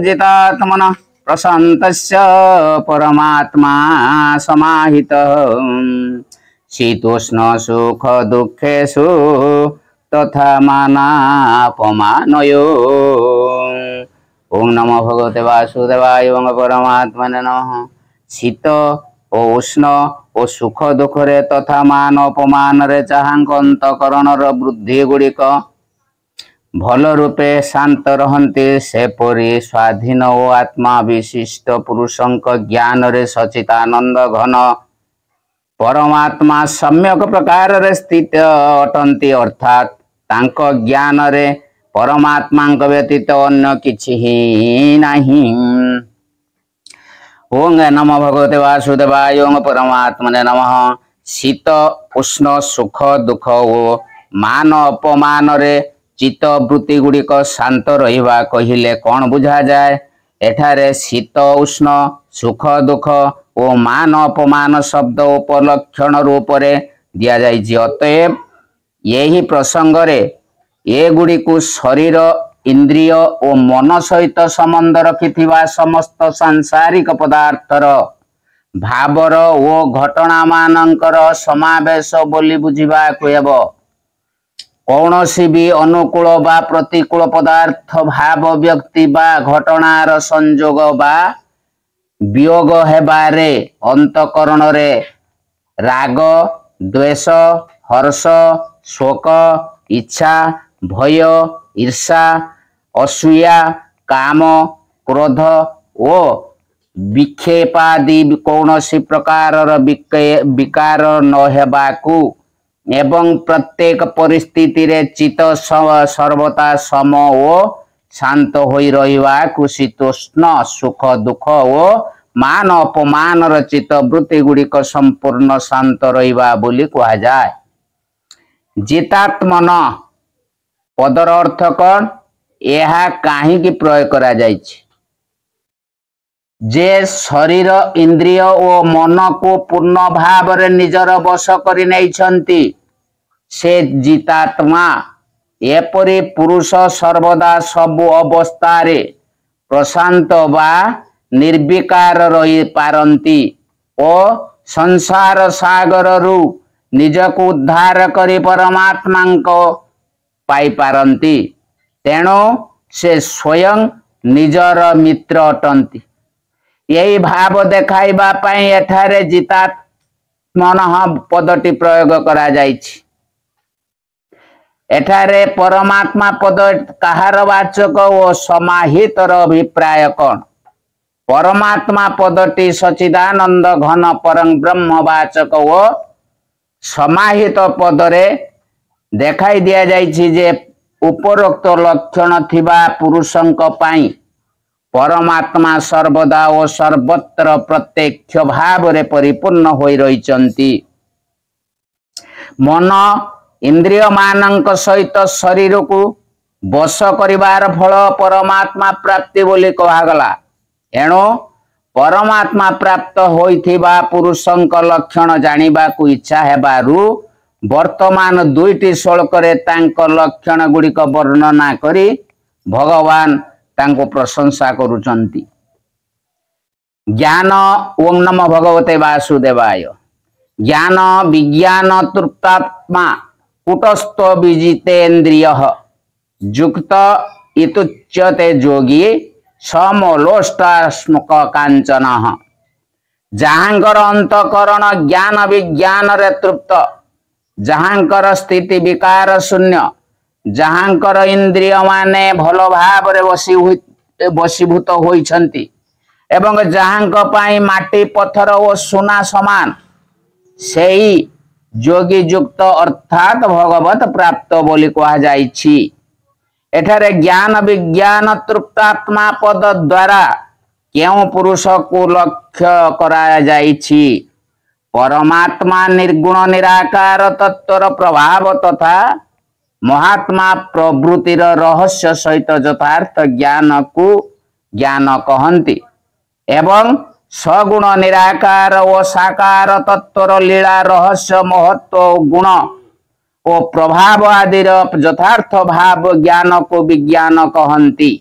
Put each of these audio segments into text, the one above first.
जितात्मन प्रशान्तस्य परमात्मा समाहितः शीतोष्ण सुख दुःखेषु तथा मानापमानयो। ओम नमो भगवते वासुदेवाय ओम परमात्मने नमः। शीत ओ उष्ण ओ सुख दुख रे तथा मान अपमान रे चाहांक अंतकरणर वृद्धि गुड़िक भल रूपे शांत रहंती सेपरी स्वाधीन ओ आत्मा विशिष्ट पुरुषंक ज्ञान रे सचितानंद घन परमात्मा सम्यक प्रकार रे स्थित अटंती अर्थात तांक ज्ञान रे परमात्मा व्यतीत अन्य किछि ही नहीं। ओम नमो भगवते वासुदेवाय ओम परमात्मने नमः। शीत उष्ण सुख दुख ओ मान अपमान रे चित्त वृत्ति गुड़िक शांत रहिबा कहिले कौन बुझा जाए। एठारे शीत उष्ण सुख दुख ओ मान अपमान शब्द उपलक्षण रूप रे दिया जाइछि। अतएव यही प्रसंग रे ए गुड़िकु शरीर इंद्रिय और मन सहित संबंध रखिथिबा समस्त सांसारिक पदार्थर भावर ओ घटना मानकर समावेश बोली बुझिबाकु हेबो। कौनसी भी अनुकूल बा प्रतिकूल पदार्थ भाव व्यक्ति बा घटनार संयोग बा वियोग हेबारे अंतकरण रे राग द्वेष हर्ष शोक इच्छा भय ईर्षा असूया काम क्रोध ओ विक्षेपादि कौनसी प्रकार विकार न हेबाकु एवं प्रत्येक परिस्थिति रे चित्त सर्वदा सम ओ शांत होई रहिबाकु शीतोष्ण सुख दुख ओ मान अपमान चित्त वृत्ति गुड़िक संपूर्ण शांत रहिबा बोली कहा जाए। जितात्मन पदर अर्थ कौन यह कहीं प्रयोग करा जाइछि जे शरीर इंद्रिय और मन को पूर्ण भाव रे निजर वश करि नैछंती से जितात्मा। एपरि पुरुष सर्वदा सबु अवस्था रे प्रशांत बा निर्विकार रही पारंती और संसार सागर रु निजको उद्धार करी परमात्मा को पाई पारंती। तेणु से स्वयं निजर मित्र अटंती। यही भाव देखाइबा पाई एठारे जितात्मन पदटी प्रयोग करा जाइछि। एठारे परमात्मा पद कहार वाचक और समाहितर अभिप्राय कौन। परमात्मा पदटी सचिदानंद घन परं ब्रह्म वाचक और समाहित पदरे देखाई दिया जाइछि जे उपरोक्त लक्षण थिबा पुरुषंक पाई परमात्मा सर्वदा और सर्वत्र प्रत्यक्ष भाव रे परिपूर्ण होई रहिचंती। मन इंद्रिय मानक सहित शरीर को वश करिवार फल परमात्मा प्राप्ति बोली कहागला। एणु परमात्मा प्राप्त होइथिबा पुरुषंक लक्षण जानिबा को इच्छा हेबारु वर्तमान दुईटी श्लोकरे तांक लक्षण गुड़िक वर्णना करी भगवान तांको प्रशंसा करुचंती। ज्ञान ओम नमो भगवते वासुदेवाय। ज्ञान विज्ञान तृप्तात्मा कुटस्थ विजितेन्द्रिय युक्त इतुच्यते जोगी समलोष्टास्मक कांचन। जहांकर अंतकरण ज्ञान विज्ञान रे तृप्त जहांकर स्थिति विकार शून्य जहांकर इंद्रिय माने भल भाव रे वशीभूत होइछंती एवं जहांक पाई माटी पत्थर और सोना समान सेई जोगी युक्त अर्थात भगवत प्राप्त बोली कहा जाइछि। एठारे ज्ञान विज्ञान तृप्तात्मा पद द्वारा क्यों पुरुष को लक्ष्य कराया जाइछि। परमात्मा निर्गुण निराकार तत्वर प्रभाव तथा महात्मा प्रवृत्तिर रहस्य सहित यथार्थ ज्ञान को ज्ञान कहंती एवं सगुण निराकार और साकार तत्वर लीला रहस्य महत्व गुण और प्रभाव आदि यथार्थ भाव ज्ञान को विज्ञान कहंती।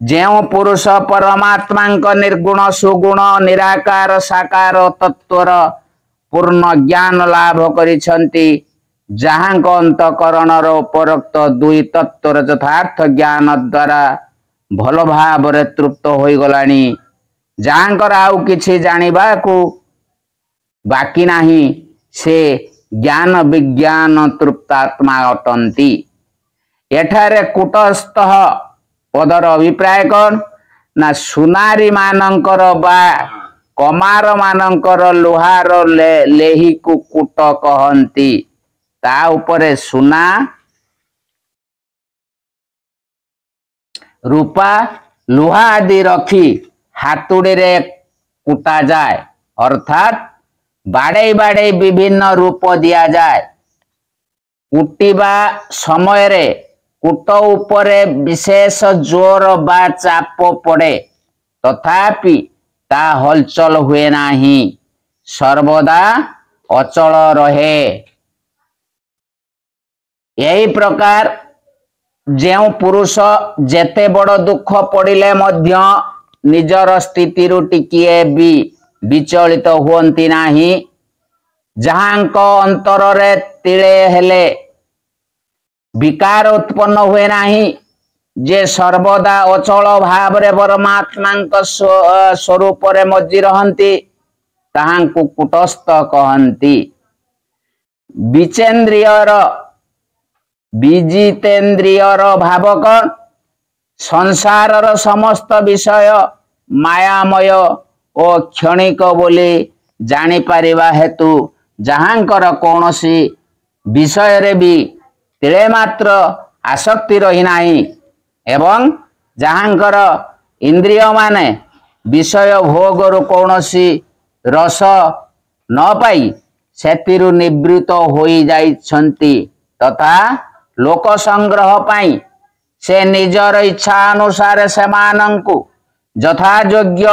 ଯେଉଁ ପୁରୁଷ परमात्मा निर्गुण सुगुण निराकार साकार तत्वर पूर्ण ज्ञान लाभ करिछन्ति, जहांक अंतकरणर उपरोक्त दुई तत्वर यथार्थ ज्ञान द्वारा भल भाव तृप्त होई गलानी, जहांकर आउ किछि जानिबाकू बाकी नाही, से ज्ञान विज्ञान तृप्तात्मा अटंती। एठारे कुटस्थ पदर अभिप्राय कौन ना सुनारी मानंकर बा कमार मानंकर लुहार लेही को कुट कहंती। ता उपरे सुना रूपा लुहा आदि रखी हातुड़ी रे कुटा जाए, अर्थात बाड़े बाड़े विभिन्न रूप दिया जाए। कुटिबा समय रे कुट उपरे विशेष जोर बा चाप पड़े, तथापि ता हलचल हुए नाही, सर्वदा अचल रहे। यही प्रकार जेउ पुरुष जेते बड़ दुख पड़िले मध्य निजर स्थिति रु टिकिए भी विचलित हुअंती नाही, जहांक अंतर रे तिले हेले विकार उत्पन्न हुए नाही, जे सर्वदा अचल भाव रे परमात्मा स्वरूप रे मज्जी रहंती, ताहांकु कुटस्थ कहंती। विजितेन्द्रियर भाव कौन? संसारर समस्त विषय मायामय और क्षणिक बोली जानी पारिबा हेतु जहांकर कौनसी विषय रे भी तिले मात्र आसक्ति रही नाही, एवं जहांकर इंद्रिय माने विषय भोगरु कौनसी रस न पाई सेतिरु निवृत्त होई जाइछंती, तथा लोक संग्रह पाई से निजर इच्छा अनुसार सेमानंकु यथायोग्य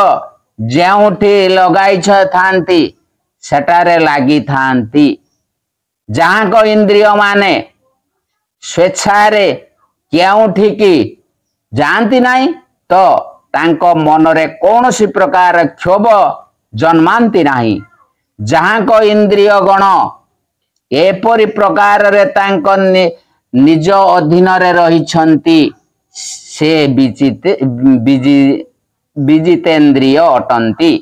जेउठी लगाई थांती सेटारे लागी थांती। जहां को इंद्रिय माने स्वेच्छारे केउठी की जानती नहीं, तो तांको मनरे कौनसी प्रकार क्षोभ जन्मांती नहीं। जहां को इंद्रिय गण एपरि प्रकार रे तांको निज अधीन रे रहिछंती, से विजितेन्द्रिय अटंती।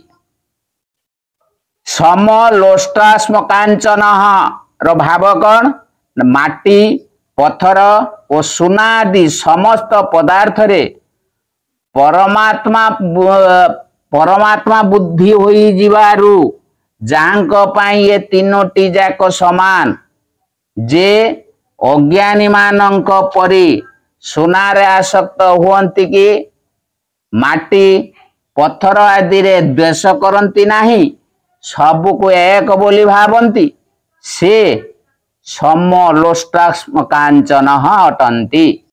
सम लोष्टा स्मकांचन रो भाव कौन? माटी पत्थर और सुना आदि समस्त पदार्थ रे परमात्मा बुद्धि होई जिवारु जांक पाई ये तीनोटी जाक समान, जे अज्ञानी मानंक परी सुनारे आसक्त हुअंती कि माटी पत्थर आदि रे द्वेष करंती नाही, सबको एक बोली भावंती, से समलोष्टास्म कांचन अटंती।